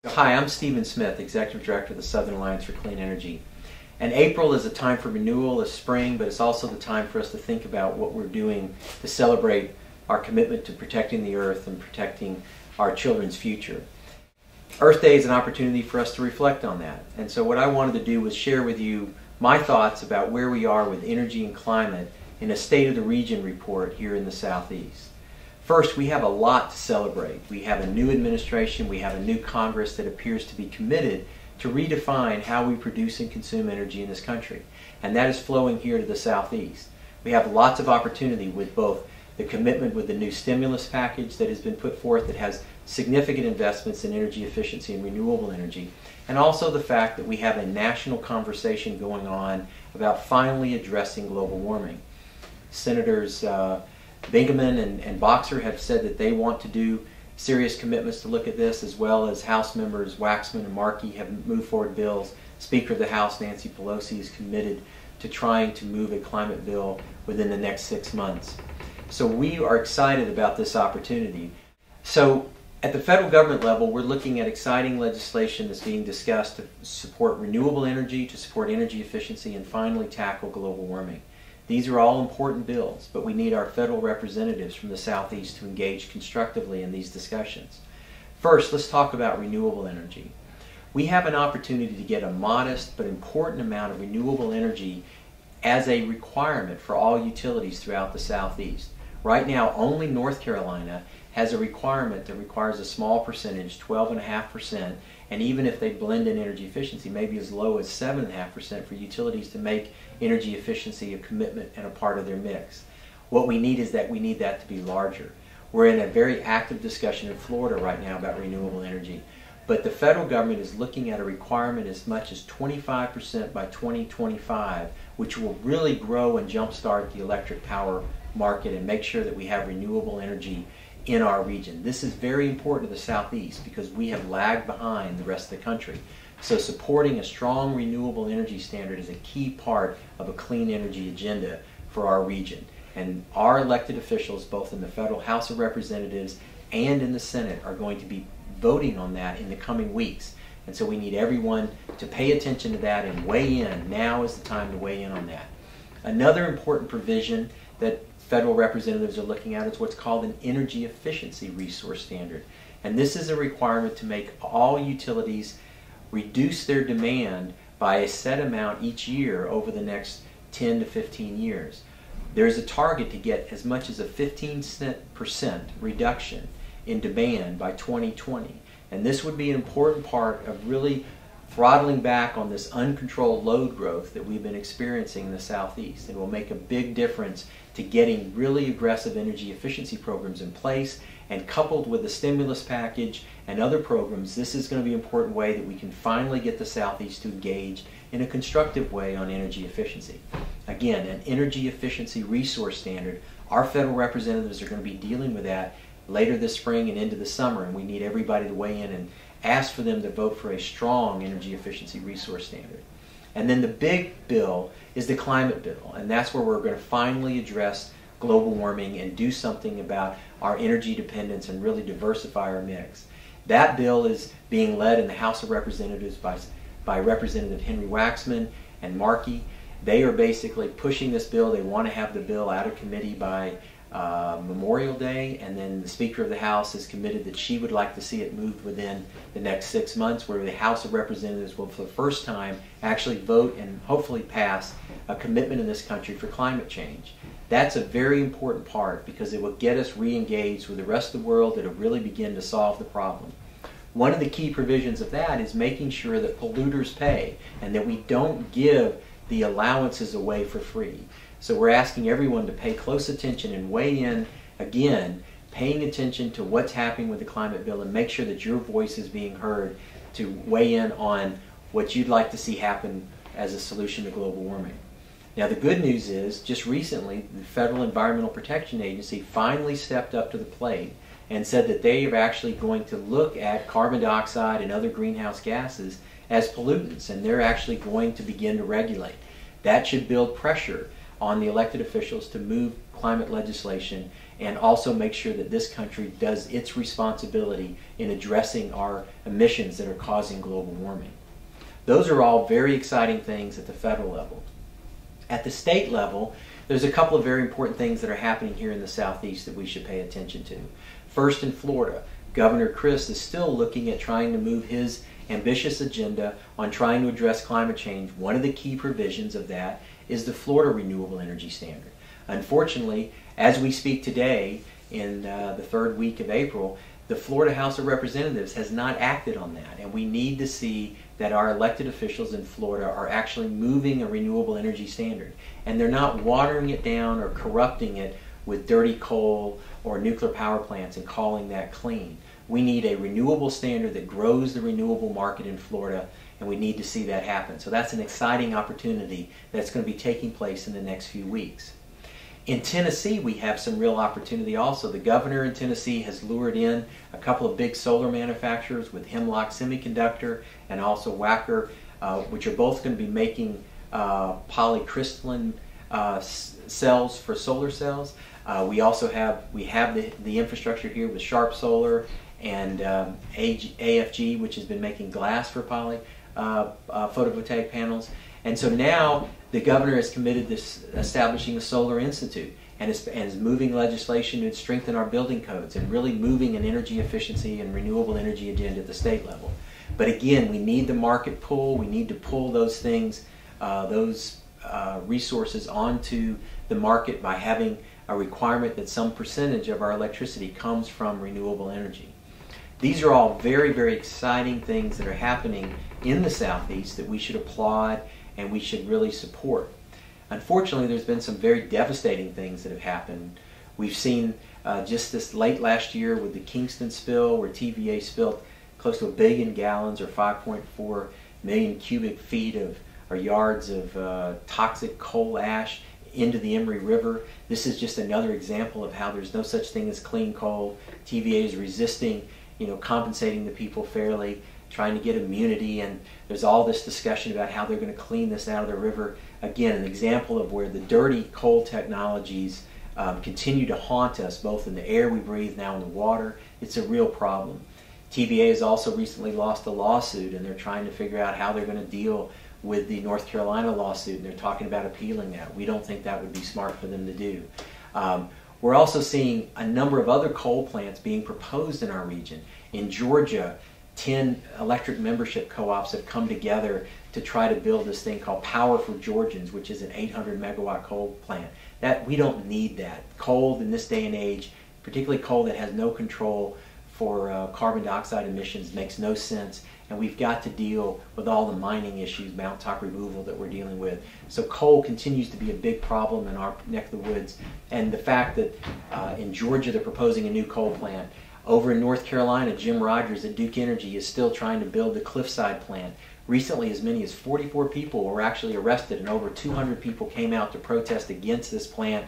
Hi, I'm Stephen Smith, Executive Director of the Southern Alliance for Clean Energy. And April is a time for renewal, it's spring, but it's also the time for us to think about what we're doing to celebrate our commitment to protecting the earth and protecting our children's future. Earth Day is an opportunity for us to reflect on that. And so what I wanted to do was share with you my thoughts about where we are with energy and climate in a State of the Region report here in the Southeast. First, we have a lot to celebrate. We have a new administration, we have a new Congress that appears to be committed to redefine how we produce and consume energy in this country. And that is flowing here to the Southeast. We have lots of opportunity with both the commitment with the new stimulus package that has been put forth that has significant investments in energy efficiency and renewable energy, and also the fact that we have a national conversation going on about finally addressing global warming. Senators Bingaman and Boxer have said that they want to do serious commitments to look at this, as well as House members Waxman and Markey have moved forward bills. Speaker of the House Nancy Pelosi is committed to trying to move a climate bill within the next 6 months. So we are excited about this opportunity. So at the federal government level, we're looking at exciting legislation that's being discussed to support renewable energy, to support energy efficiency, and finally tackle global warming. These are all important bills, but we need our federal representatives from the Southeast to engage constructively in these discussions. First, let's talk about renewable energy. We have an opportunity to get a modest but important amount of renewable energy as a requirement for all utilities throughout the Southeast. Right now, only North Carolina has a requirement that requires a small percentage, 12.5%, and even if they blend in energy efficiency, maybe as low as 7.5% for utilities to make energy efficiency a commitment and a part of their mix. What we need is that we need that to be larger. We're in a very active discussion in Florida right now about renewable energy, but the federal government is looking at a requirement as much as 25% by 2025, which will really grow and jumpstart the electric power market and make sure that we have renewable energy in our region. This is very important to the Southeast because we have lagged behind the rest of the country. So supporting a strong renewable energy standard is a key part of a clean energy agenda for our region. And our elected officials, both in the Federal House of Representatives and in the Senate, are going to be voting on that in the coming weeks. And so we need everyone to pay attention to that and weigh in. Now is the time to weigh in on that. Another important provision that federal representatives are looking at is what's called an energy efficiency resource standard. And this is a requirement to make all utilities reduce their demand by a set amount each year over the next 10 to 15 years. There's a target to get as much as a 15% reduction in demand by 2020. And this would be an important part of really throttling back on this uncontrolled load growth that we've been experiencing in the Southeast. It will make a big difference to getting really aggressive energy efficiency programs in place, and coupled with the stimulus package and other programs, this is going to be an important way that we can finally get the Southeast to engage in a constructive way on energy efficiency. Again, an energy efficiency resource standard. Our federal representatives are going to be dealing with that later this spring and into the summer, and we need everybody to weigh in and ask for them to vote for a strong energy efficiency resource standard. And then the big bill is the climate bill, and that's where we're going to finally address global warming and do something about our energy dependence and really diversify our mix. That bill is being led in the House of Representatives by Representative Henry Waxman and Markey. They are basically pushing this bill. They want to have the bill out of committee by Memorial Day, and then the Speaker of the House has committed that she would like to see it moved within the next 6 months, where the House of Representatives will for the first time actually vote and hopefully pass a commitment in this country for climate change. That's a very important part because it will get us re-engaged with the rest of the world. That will really begin to solve the problem. One of the key provisions of that is making sure that polluters pay and that we don't give the allowances away for free. So we're asking everyone to pay close attention and weigh in, again, paying attention to what's happening with the climate bill, and make sure that your voice is being heard to weigh in on what you'd like to see happen as a solution to global warming. Now the good news is, just recently, the Federal Environmental Protection Agency finally stepped up to the plate and said that they are actually going to look at carbon dioxide and other greenhouse gases as pollutants, and they're actually going to begin to regulate. That should build pressure on the elected officials to move climate legislation and also make sure that this country does its responsibility in addressing our emissions that are causing global warming. Those are all very exciting things at the federal level. At the state level, there's a couple of very important things that are happening here in the Southeast that we should pay attention to. First, in Florida, Governor Chris is still looking at trying to move his ambitious agenda on trying to address climate change. One of the key provisions of that is the Florida Renewable Energy Standard. Unfortunately, as we speak today, in the third week of April, the Florida House of Representatives has not acted on that, and we need to see that our elected officials in Florida are actually moving a renewable energy standard, and they're not watering it down or corrupting it with dirty coal or nuclear power plants and calling that clean. We need a renewable standard that grows the renewable market in Florida, and we need to see that happen. So that's an exciting opportunity that's going to be taking place in the next few weeks. In Tennessee, we have some real opportunity also. The governor in Tennessee has lured in a couple of big solar manufacturers with Hemlock Semiconductor and also Wacker, which are both going to be making polycrystalline cells for solar cells. We have the infrastructure here with Sharp Solar and AFG, which has been making glass for photovoltaic panels. And so now the governor has committed to establishing a solar institute and is moving legislation to strengthen our building codes and really moving an energy efficiency and renewable energy agenda at the state level. But again, we need the market pull. We need to pull those things, resources onto the market by having a requirement that some percentage of our electricity comes from renewable energy. These are all very, very exciting things that are happening in the Southeast that we should applaud and we should really support. Unfortunately, there's been some very devastating things that have happened. We've seen just this late last year with the Kingston spill, where TVA spilled close to 1 billion gallons or 5.4 million cubic feet or yards of toxic coal ash into the Emory River. This is just another example of how there's no such thing as clean coal. TVA is resisting, compensating the people fairly, trying to get immunity, and there's all this discussion about how they're going to clean this out of the river. Again, an example of where the dirty coal technologies continue to haunt us, both in the air we breathe, now in the water. It's a real problem. TVA has also recently lost a lawsuit, and they're trying to figure out how they're going to deal with the North Carolina lawsuit, and they're talking about appealing that. We don't think that would be smart for them to do. We're also seeing a number of other coal plants being proposed in our region. In Georgia, 10 electric membership co-ops have come together to try to build this thing called Power for Georgians, which is an 800 megawatt coal plant. We don't need that. Coal in this day and age, particularly coal that has no control for carbon dioxide emissions, makes no sense, and we've got to deal with all the mining issues, Mount top removal that we're dealing with. So coal continues to be a big problem in our neck of the woods, and the fact that in Georgia they're proposing a new coal plant. Over in North Carolina, Jim Rogers at Duke Energy is still trying to build the Cliffside plant. Recently, as many as 44 people were actually arrested, and over 200 people came out to protest against this plant.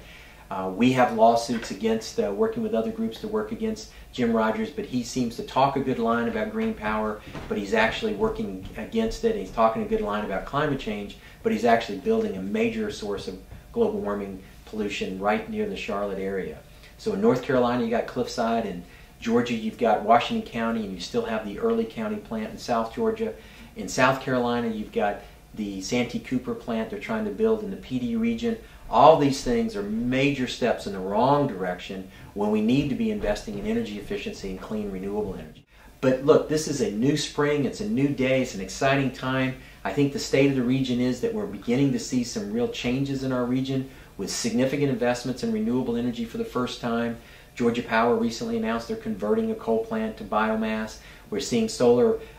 We have lawsuits against working with other groups to work against Jim Rogers, but he seems to talk a good line about green power, but he's actually working against it. He's talking a good line about climate change, but he's actually building a major source of global warming pollution right near the Charlotte area. So in North Carolina, you got Cliffside, and Georgia, you've got Washington County, and you still have the Early County plant in South Georgia. In South Carolina, you've got the Santee Cooper plant they're trying to build in the PD region. All these things are major steps in the wrong direction when we need to be investing in energy efficiency and clean renewable energy. But look, this is a new spring, it's a new day, it's an exciting time. I think the state of the region is that we're beginning to see some real changes in our region with significant investments in renewable energy for the first time. Georgia Power recently announced they're converting a coal plant to biomass. We're seeing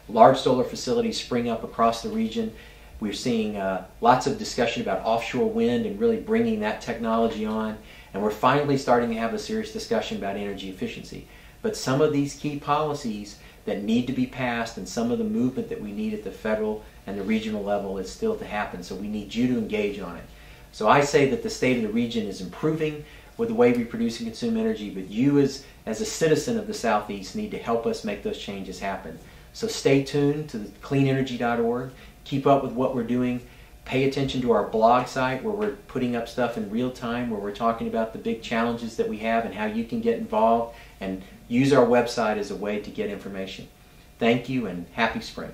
large solar facilities spring up across the region. We're seeing lots of discussion about offshore wind and really bringing that technology on. And we're finally starting to have a serious discussion about energy efficiency. But some of these key policies that need to be passed and some of the movement that we need at the federal and the regional level is still to happen. So we need you to engage on it. So I say that the state of the region is improving with the way we produce and consume energy, but you as a citizen of the Southeast need to help us make those changes happen. So stay tuned to cleanenergy.org. Keep up with what we're doing. Pay attention to our blog site where we're putting up stuff in real time, where we're talking about the big challenges that we have and how you can get involved, and use our website as a way to get information. Thank you and happy spring.